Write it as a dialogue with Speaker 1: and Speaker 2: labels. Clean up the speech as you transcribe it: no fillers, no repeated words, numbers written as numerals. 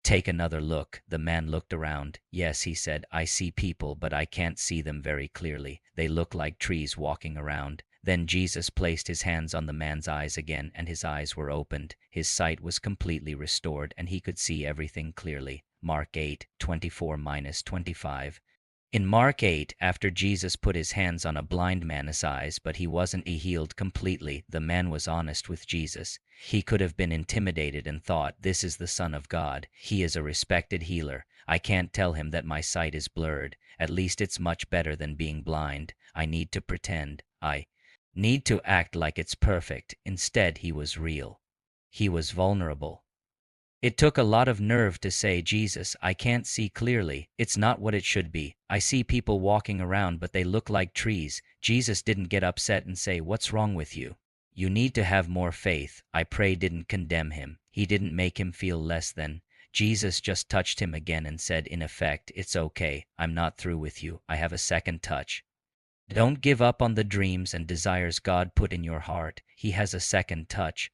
Speaker 1: Take another look. The man looked around. Yes, he said, I see people, but I can't see them very clearly. They look like trees walking around. Then Jesus placed his hands on the man's eyes again, and his eyes were opened. His sight was completely restored, and he could see everything clearly. Mark 8:24-25. In Mark 8, after Jesus put his hands on a blind man's eyes, but he wasn't healed completely, the man was honest with Jesus. He could have been intimidated and thought, this is the Son of God. He is a respected healer. I can't tell him that my sight is blurred. At least it's much better than being blind. I need to pretend. I need to act like it's perfect. Instead, he was real. He was vulnerable. It took a lot of nerve to say, Jesus, I can't see clearly. It's not what it should be. I see people walking around, but they look like trees. Jesus didn't get upset and say, what's wrong with you? You need to have more faith. I pray didn't condemn him. He didn't make him feel less than. Jesus just touched him again and said, in effect, it's okay. I'm not through with you. I have a second touch. Don't give up on the dreams and desires God put in your heart. He has a second touch.